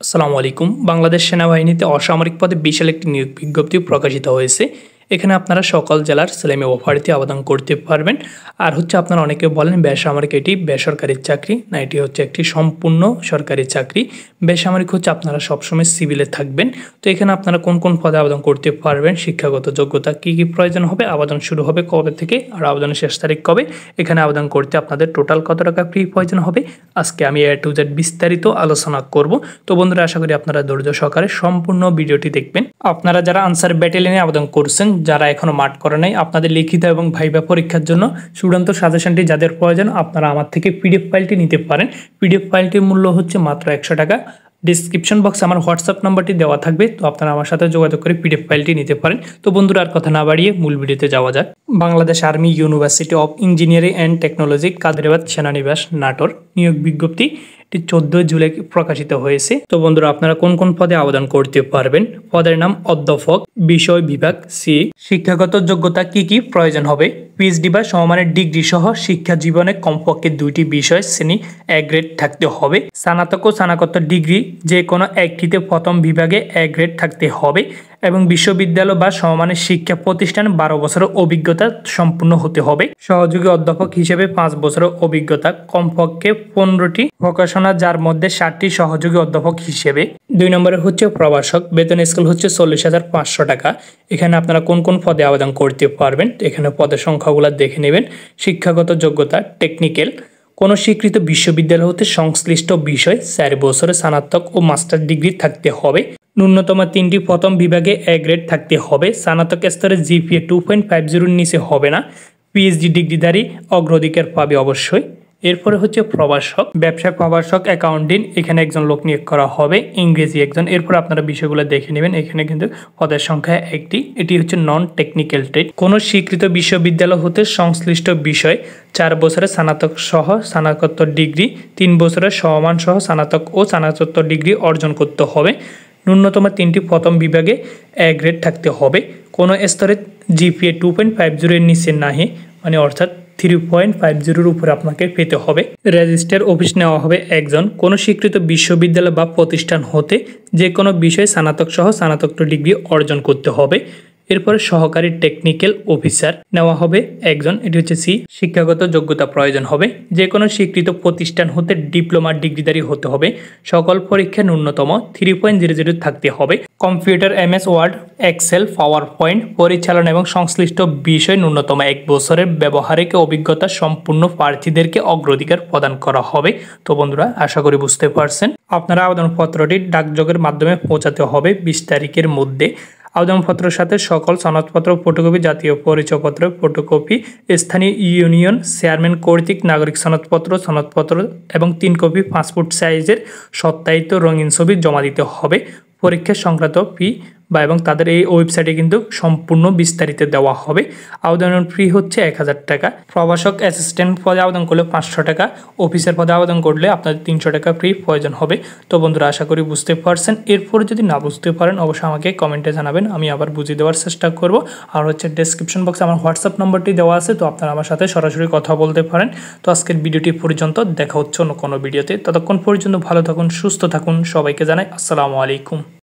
আসসালামু আলাইকুম। বাংলাদেশ সেনাবাহিনীতে অসামরিক পদে বিশাল একটি নিয়োগ বিজ্ঞপ্তি প্রকাশিত হয়েছে। এখানে আপনারা সকল জেলার ছেলেমেয়ে উভয়ই আবেদন করতে পারবেন। আর আপনারা অনেকে বলেন বেসামরিক এটি বেসরকারি চাকরি, না এটি হচ্ছে একটি সম্পূর্ণ সরকারি চাকরি। বেসামরিক হচ্ছে আপনারা সবসময় সিভিলে থাকবেন। তো এখানে আপনারা কোন কোন পদে আবেদন করতে পারবেন, শিক্ষাগত যোগ্যতা কী কী প্রয়োজন হবে, আবেদন শুরু হবে কবে থেকে আর আবেদনের শেষ তারিখ কবে, এখানে আবেদন করতে আপনাদের টোটাল কত টাকা ফি প্রয়োজন হবে, আজকে আমি A to Z বিস্তারিত আলোচনা করব। তো বন্ধুরা, আশা করি আপনারা ধৈর্য সহকারে সম্পূর্ণ ভিডিওটি দেখবেন। আপনারা যারা আনসার ব্যাটালিয়নে আবেদন করছেন, যারা এখনো মাঠ করে নাই, আপনাদের লিখিত এবং ভাইবা পরীক্ষার জন্য চূড়ান্ত সাজেশনটি যাদের প্রয়োজন, আপনারা আমার থেকে পিডিএফ ফাইলটি নিতে পারেন। পিডিএফ ফাইলটির মূল্য হচ্ছে মাত্র 100 টাকা। ডিসক্রিপশন বক্সে আমার হোয়াটসঅ্যাপ নাম্বারটি দেওয়া থাকবে, তো আপনারা আমার সাথে যোগাযোগ করে পিডিএফ ফাইলটি নিতে পারেন। তো বন্ধুরা, আর কথা না বাড়িয়ে মূল ভিডিওতে যাওয়া যাক। Bangladesh army university of engineering and technology, Kaderabad সেনানিবাস, নাটোর নিয়োগ বিজ্ঞপ্তি 14 জুলাই প্রকাশিত হয়েছে। তো বন্ধুরা, আপনারা কোন কোন পদে আবেদন করতে পারবেন? পদের নাম অধ্যাপক, বিষয় বিভাগ সি। শিক্ষাগত যোগ্যতা কি কি প্রয়োজন হবে? পিএইচডি বা সমমানের ডিগ্রি সহ শিক্ষা জীবনে কমপক্ষে 2টি বিষয় শ্রেণী A গ্রেড থাকতে হবে। স্নাতক ও স্নাতকোত্তর ডিগ্রি যে কোনো একটিতে প্রথম বিভাগে A গ্রেড থাকতে হবে এবং বিশ্ববিদ্যালয় বা সমমানের শিক্ষা প্রতিষ্ঠানে 12 বছরের অভিজ্ঞতা সম্পূর্ণ হতে হবে। সহযোগী অধ্যাপক হিসেবে 5 বছরের অভিজ্ঞতা, কমপক্ষে 15টি প্রকাশনা, যার মধ্যে 60টি সহযোগী অধ্যাপক হিসেবে। 2 নম্বরে হচ্ছে প্রভাষক, বেতন স্কেল হচ্ছে 40,500 টাকা। এখানে আপনারা কোন কোন পদে আবেদন করতে পারবেন, এখানে পদের সংখ্যাগুলো দেখে নেবেন। শিক্ষাগত যোগ্যতা টেকনিক্যাল, কোনো স্বীকৃত বিশ্ববিদ্যালয় হতে সংশ্লিষ্ট বিষয় 4 বছরের স্নাতক ও মাস্টার ডিগ্রি থাকতে হবে। ন্যূনতম 3টি প্রথম বিভাগে A গ্রেড থাকতে হবে। স্নাতক স্তরে GPA 2.50 নিচে হবে না। পিএইচডি ডিগ্রিধারী অগ্রাধিকার পাবে অবশ্যই। এরপরে হচ্ছে প্রভাষক, ব্যবসায় প্রভাষক, অ্যাকাউন্টিং, এখানে একজন লোক নিয়োগ করা হবে, ইংরেজি একজন। এরপর আপনারা বিষয়গুলো দেখে নেবেন। এখানে কিন্তু পদের সংখ্যা একটি। এটি হচ্ছে নন টেকনিক্যাল ট্রেড। কোনো স্বীকৃত বিশ্ববিদ্যালয় হতে সংশ্লিষ্ট বিষয় 4 বছরের স্নাতক সহ স্নাতকোত্তর ডিগ্রি, 3 বছরের সমমান সহ স্নাতক ও স্নাতকোত্তর ডিগ্রি অর্জন করতে হবে। ন্যূনতম 3টি প্রথম বিভাগে A গ্রেড থাকতে হবে। কোনো স্তরে GPA 2.50 এর নিচে নাহি, মানে অর্থাৎ 3.50 উপরে আপনাকে পেতে হবে। রেজিস্ট্রার অফিস নেওয়া হবে একজন। কোনো স্বীকৃত বিশ্ববিদ্যালয় বা প্রতিষ্ঠান হতে যে কোনো বিষয়ে স্নাতক সহ স্নাতকোত্তর ডিগ্রি অর্জন করতে হবে। এরপরে সহকারী টেকনিক্যাল অফিসার নেওয়া হবে একজন, এটি হচ্ছে সি। শিক্ষাগত যোগ্যতা প্রয়োজন হবে, যে কোনো স্বীকৃত প্রতিষ্ঠান হতে ডিপ্লোমা ডিগ্রিধারী হতে হবে। সকল পরীক্ষা ন্যূনতম 3.00 থাকতে হবে। Computer, MS word, excel, power point পরিচালনা এবং সংশ্লিষ্ট বিষয় ন্যূনতম 1 বছরের ব্যবহারিক অভিজ্ঞতা সম্পূর্ণ প্রার্থীদেরকে অগ্রাধিকার প্রদান করা হবে। তো বন্ধুরা, আশা করি বুঝতে পারছেন। আপনারা আবেদনপত্রটি ডাকযোগের মাধ্যমে পৌঁছাতে হবে 20 তারিখের মধ্যে। আবেদনপত্রের সাথে সকল সনদপত্র, ফটোকপি, জাতীয় পরিচয়পত্র ফটোকপি, স্থানীয় ইউনিয়ন চেয়ারম্যান কর্তৃক নাগরিক সনদপত্র এবং 3 কপি পাসপোর্ট সাইজের সত্যায়িত রঙিন ছবি জমা দিতে হবে। পরীক্ষা সংক্রান্ত ফি এবং তাদের এই ওয়েবসাইটে কিন্তু সম্পূর্ণ বিস্তারিত দেওয়া হবে। আবেদনের ফি হচ্ছে 1000 টাকা। প্রভাষক অ্যাসিস্ট্যান্ট পদে আবেদন করলে 500 টাকা, অফিসার পদে আবেদন করলে আপনাদের 300 টাকা ফি প্রয়োজন হবে। তো বন্ধুরা, আশা করি বুঝতে পারছেন। এরপরে যদি না বুঝতে পারেন অবশ্যই আমাকে কমেন্টে জানাবেন, আমি আবার বুঝিয়ে দেওয়ার চেষ্টা করব। আর ডেসক্রিপশন বক্সে আমার হোয়াটসঅ্যাপ নম্বরটি দেওয়া আছে, তো আপনারা আমার সাথে সরাসরি কথা বলতে পারেন। তো আজকের ভিডিওটি পর্যন্ত, দেখা হচ্ছে অন্য কোনো ভিডিওতে। ততক্ষণ পর্যন্ত ভালো থাকুন, সুস্থ থাকুন। সবাইকে জানাই আসসালামু আলাইকুম।